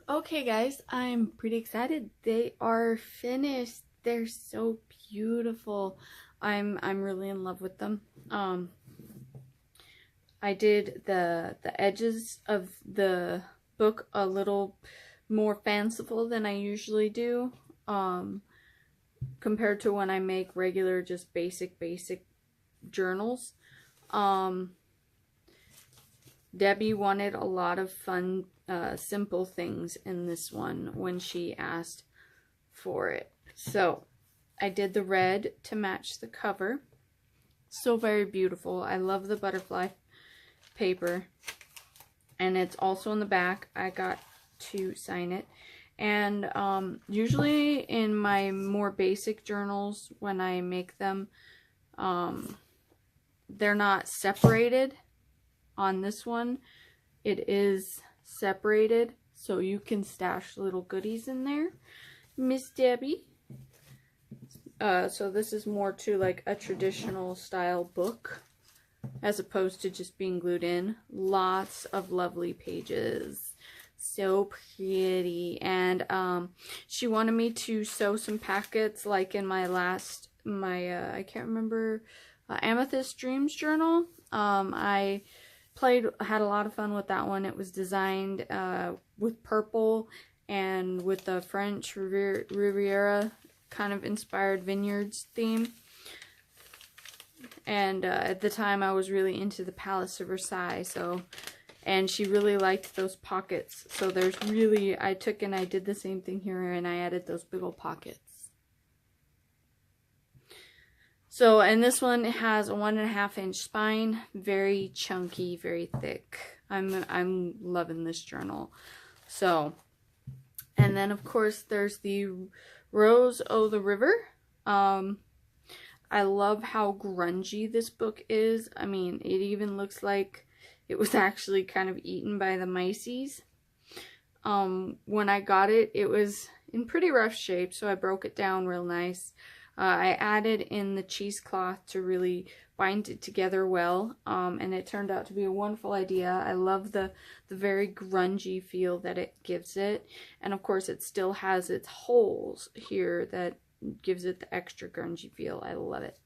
Okay guys, I'm pretty excited. They are finished. They're so beautiful. I'm really in love with them. I did the edges of the book a little more fanciful than I usually do, compared to when I make regular just basic journals. Debbie wanted a lot of fun, simple things in this one when she asked for it. So I did the red to match the cover. So very beautiful. I love the butterfly paper. And it's also in the back. I got to sign it. And usually in my more basic journals, when I make them, they're not separated. On this one, it is separated, so you can stash little goodies in there, Miss Debbie. So this is more to like a traditional style book, as opposed to just being glued in. Lots of lovely pages, so pretty. And she wanted me to sew some packets, like in my last, I can't remember, Amethyst Dreams journal. I had a lot of fun with that one. It was designed with purple and with the French Riviera kind of inspired vineyards theme. And at the time I was really into the Palace of Versailles, and she really liked those pockets. So there's really, I took and I did the same thing here, and I added those big old pockets. So, and this one has a 1.5 inch spine, very chunky, very thick. I'm loving this journal. So, and then of course there's the Rose O' the River. I love how grungy this book is. I mean, it even looks like it was actually kind of eaten by the mices. When I got it, it was in pretty rough shape, so I broke it down real nice. I added in the cheesecloth to really bind it together well, and it turned out to be a wonderful idea. I love the very grungy feel that it gives it, and of course it still has its holes here that gives it the extra grungy feel. I love it.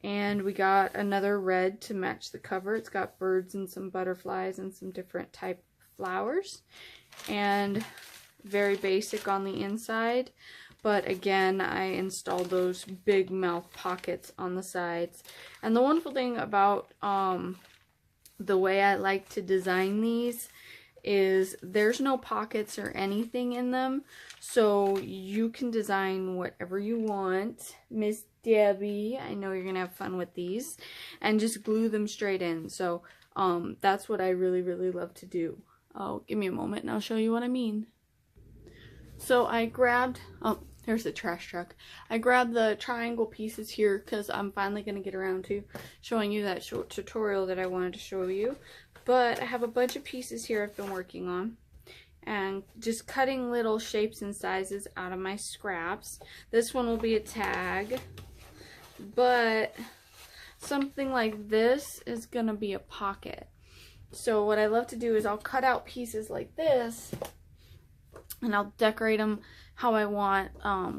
And we got another red to match the cover. It's got birds and some butterflies and some different type of flowers, and very basic on the inside. But again, I installed those big mouth pockets on the sides. And the wonderful thing about the way I like to design these is there's no pockets or anything in them. So you can design whatever you want, Miss Debbie. I know you're going to have fun with these. And just glue them straight in. So that's what I really, really love to do. Oh, give me a moment and I'll show you what I mean. So I grabbed, oh, here's the trash truck. I grabbed the triangle pieces here because I'm finally going to get around to showing you that short tutorial that I wanted to show you. But I have a bunch of pieces here I've been working on, and just cutting little shapes and sizes out of my scraps. This one will be a tag, but something like this is going to be a pocket. So what I love to do is I'll cut out pieces like this, and I'll decorate them how I want,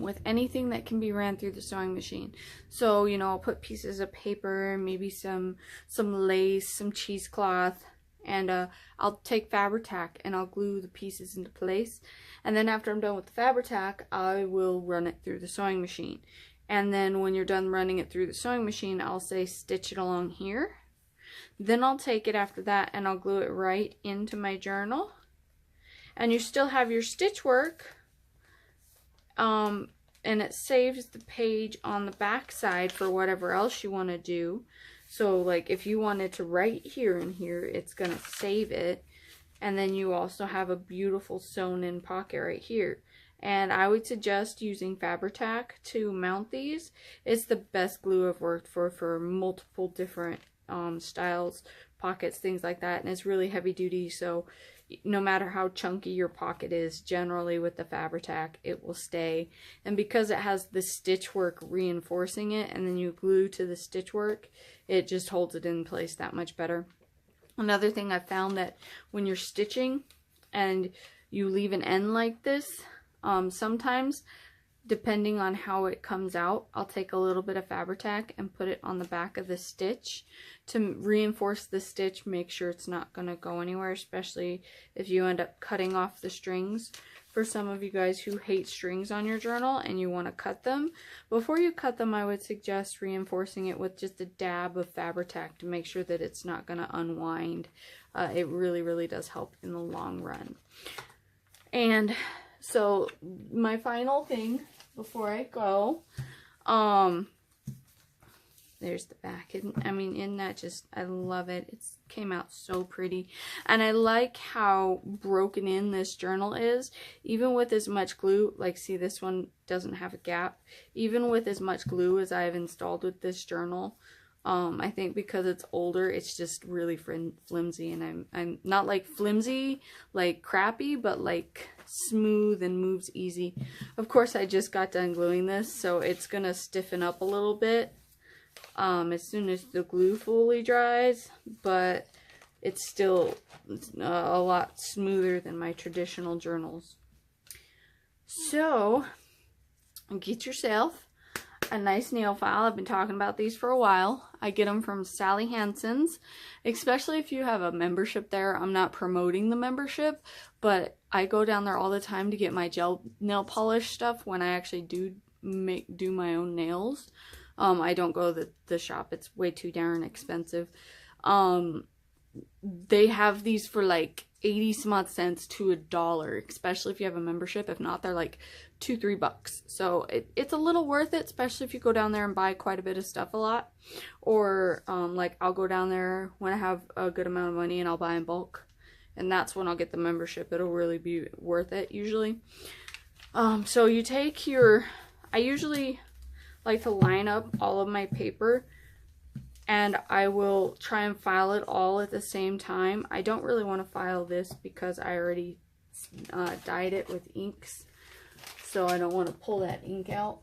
with anything that can be ran through the sewing machine. So, you know, I'll put pieces of paper, maybe some lace, some cheesecloth, and I'll take Fabri-Tac and I'll glue the pieces into place. And then after I'm done with the Fabri-Tac, I will run it through the sewing machine. And then when you're done running it through the sewing machine, I'll say stitch it along here. Then I'll take it after that and I'll glue it right into my journal. And you still have your stitch work, and it saves the page on the back side for whatever else you want to do. So like if you wanted to write here and here, it's going to save it. And then you also have a beautiful sewn in pocket right here. And I would suggest using Fabri-Tac to mount these. It's the best glue I've worked for multiple different styles, pockets, things like that. And it's really heavy duty, so no matter how chunky your pocket is, generally with the Fabri-Tac, it will stay. And because it has the stitch work reinforcing it, and then you glue to the stitch work, it just holds it in place that much better. Another thing I found that when you're stitching and you leave an end like this, sometimes, depending on how it comes out, I'll take a little bit of Fabri-Tac and put it on the back of the stitch to reinforce the stitch, make sure it's not going to go anywhere, especially if you end up cutting off the strings. For some of you guys who hate strings on your journal and you want to cut them, before you cut them, I would suggest reinforcing it with just a dab of Fabri-Tac to make sure that it's not going to unwind. It really, really does help in the long run. And so my final thing before I go, there's the back. I mean, isn't that just, I love it. It came out so pretty. And I like how broken in this journal is. Even with as much glue, like see this one doesn't have a gap. Even with as much glue as I've installed with this journal, I think because it's older, it's just really flimsy. And I'm not like flimsy, like crappy, but like smooth and moves easy. Of course, I just got done gluing this, so it's gonna stiffen up a little bit as soon as the glue fully dries, but it's still a lot smoother than my traditional journals. So get yourself a nice nail file. I've been talking about these for a while. I get them from Sally Hansen's, especially if you have a membership there. I'm not promoting the membership, but I go down there all the time to get my gel nail polish stuff when I actually do my own nails. I don't go to the shop. It's way too darn expensive. They have these for like 80 cents to $1, especially if you have a membership. If not, they're like $2-3. So it's a little worth it, especially if you go down there and buy quite a bit of stuff a lot. Or like I'll go down there when I have a good amount of money and I'll buy in bulk. And that's when I'll get the membership. It'll really be worth it usually. So you take your, I usually like to line up all of my paper, and I will try and file it all at the same time. I don't really want to file this because I already dyed it with inks, so I don't want to pull that ink out.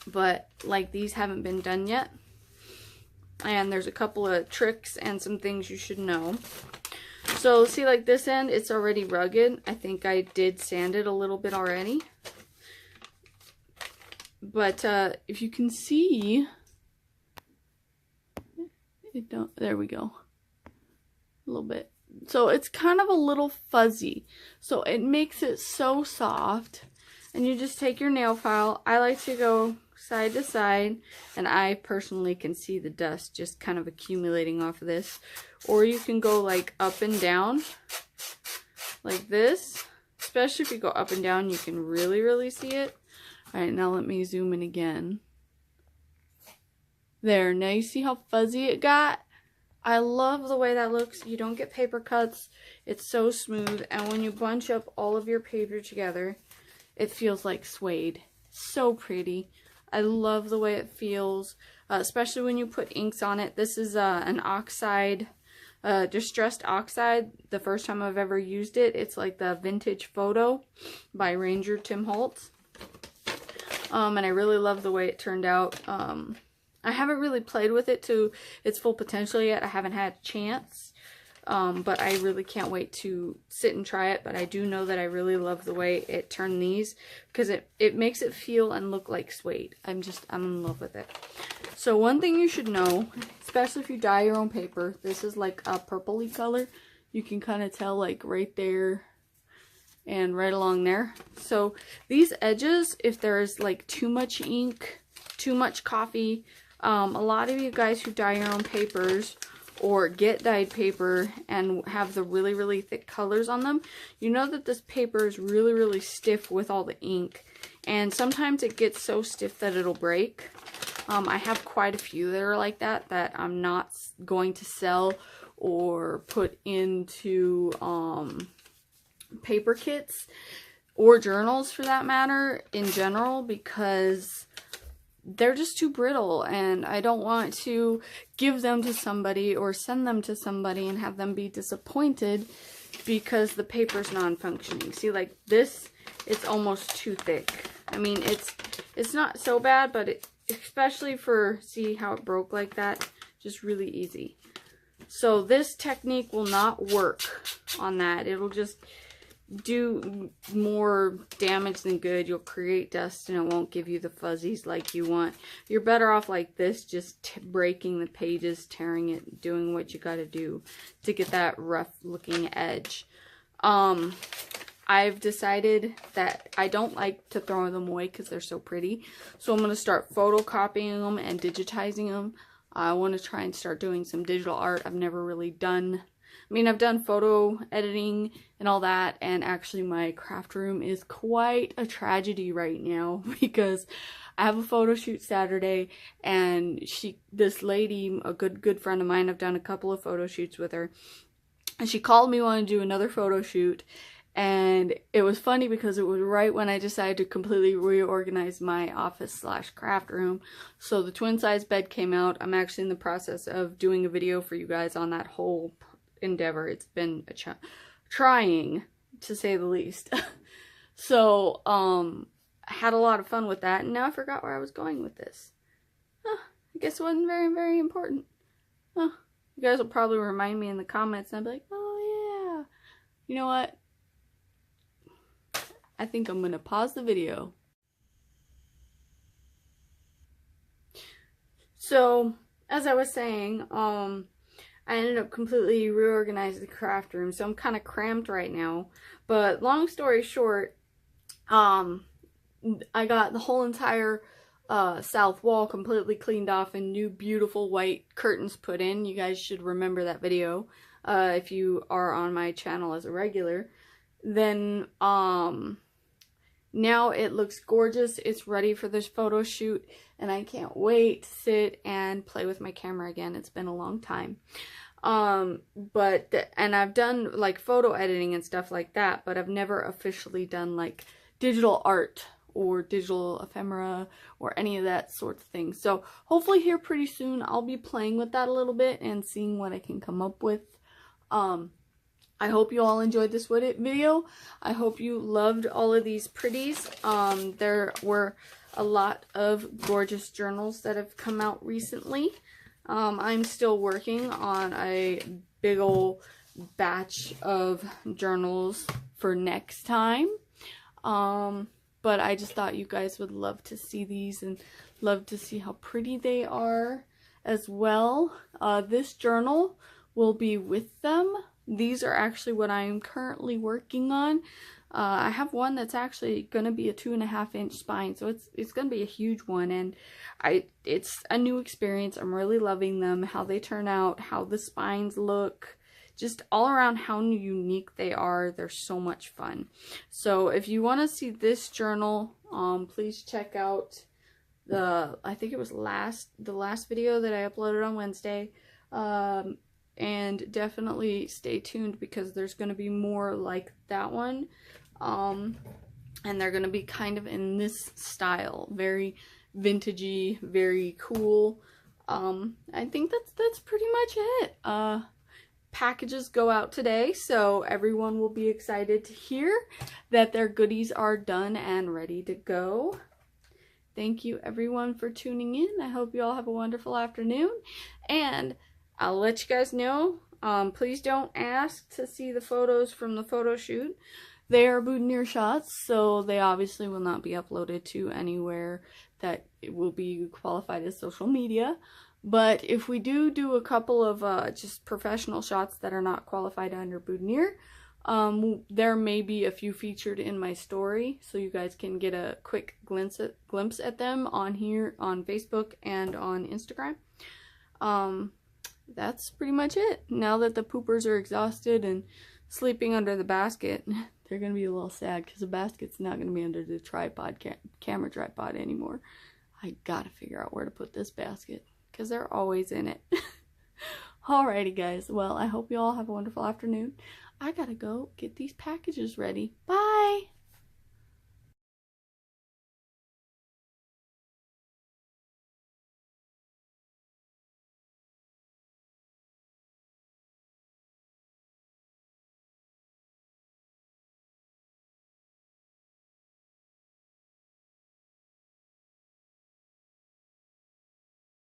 But like these haven't been done yet, and there's a couple of tricks and some things you should know. So see, like this end, it's already rugged. I think I did sand it a little bit already. But if you can see, there we go, a little bit. So it's kind of a little fuzzy. So it makes it so soft. And you just take your nail file. I like to go side to side, and I personally can see the dust just kind of accumulating off of this. Or you can go like up and down, like this. Especially if you go up and down, you can really, really see it. Alright, now let me zoom in again. There, now you see how fuzzy it got? I love the way that looks. You don't get paper cuts. It's so smooth. And when you bunch up all of your paper together, it feels like suede. So pretty. I love the way it feels, especially when you put inks on it. This is an oxide, distressed oxide. The first time I've ever used it, it's like the Vintage Photo by Ranger Tim Holtz. And I really love the way it turned out. I haven't really played with it to its full potential yet. I haven't had a chance. But I really can't wait to sit and try it. But I do know that I really love the way it turned these, because it makes it feel and look like suede. I'm in love with it. So one thing you should know, especially if you dye your own paper, this is like a purpley color. You can kind of tell like right there and right along there. So these edges, if there's like too much ink, too much coffee, a lot of you guys who dye your own papers or get dyed paper and have the really, really thick colors on them, you know that this paper is really, really stiff with all the ink. And sometimes it gets so stiff that it'll break. I have quite a few that are like that I'm not going to sell or put into paper kits or journals for that matter in general, because they're just too brittle, and I don't want to give them to somebody or send them to somebody and have them be disappointed because the paper's non-functioning. See, like this, it's almost too thick. I mean, it's not so bad, but especially for, see how it broke like that? Just really easy. So this technique will not work on that. It'll just do more damage than good. You'll create dust and it won't give you the fuzzies like you want. You're better off like this, just breaking the pages, tearing it, doing what you gotta do to get that rough looking edge. I've decided that I don't like to throw them away because they're so pretty. So I'm going to start photocopying them and digitizing them. I want to try and start doing some digital art. I've never really done, I mean, I've done photo editing and all that, and actually my craft room is quite a tragedy right now because I have a photo shoot Saturday, and this lady, a good friend of mine, I've done a couple of photo shoots with her, and she called me wanting to do another photo shoot. And it was funny because it was right when I decided to completely reorganize my office/craft room. So the twin size bed came out. I'm actually in the process of doing a video for you guys on that whole endeavor. It's been trying, to say the least. So, I had a lot of fun with that, and now I forgot where I was going with this. I guess it wasn't very, very important. You guys will probably remind me in the comments, and I'll be like, oh yeah. You know what? I think I'm gonna pause the video. So, as I was saying, I ended up completely reorganizing the craft room, so I'm kind of cramped right now. But long story short, I got the whole entire south wall completely cleaned off and new beautiful white curtains put in. You guys should remember that video if you are on my channel as a regular. Then, now it looks gorgeous. It's ready for this photo shoot, and I can't wait to sit and play with my camera again. It's been a long time. And I've done like photo editing and stuff like that, but I've never officially done like digital art or digital ephemera or any of that sort of thing. So hopefully here pretty soon I'll be playing with that a little bit and seeing what I can come up with. I hope you all enjoyed this video. I hope you loved all of these pretties. There were a lot of gorgeous journals that have come out recently. I'm still working on a big old batch of journals for next time. But I just thought you guys would love to see these and love to see how pretty they are as well. This journal will be with them. These are actually what I am currently working on. I have one that's actually going to be a 2.5-inch spine, so it's going to be a huge one, and it's a new experience. I'm really loving them, how they turn out, how the spines look, just all around how unique they are. They're so much fun. So if you want to see this journal, please check out I think it was the last video that I uploaded on Wednesday. And definitely stay tuned because there's going to be more like that one. And they're going to be kind of in this style. Very vintagey, very cool. I think that's pretty much it. Packages go out today, so everyone will be excited to hear that their goodies are done and ready to go. Thank you everyone for tuning in. I hope you all have a wonderful afternoon, and I'll let you guys know. Please don't ask to see the photos from the photo shoot. They are boutonniere shots, so they obviously will not be uploaded to anywhere that it will be qualified as social media. But if we do a couple of just professional shots that are not qualified under boutonniere, there may be a few featured in my story, so you guys can get a quick glimpse at them on here on Facebook and on Instagram. That's pretty much it. Now that the poopers are exhausted and sleeping under the basket, they're going to be a little sad because the basket's not going to be under the tripod, camera tripod anymore. I gotta figure out where to put this basket because they're always in it. Alrighty guys, well I hope you all have a wonderful afternoon. I gotta go get these packages ready. Bye!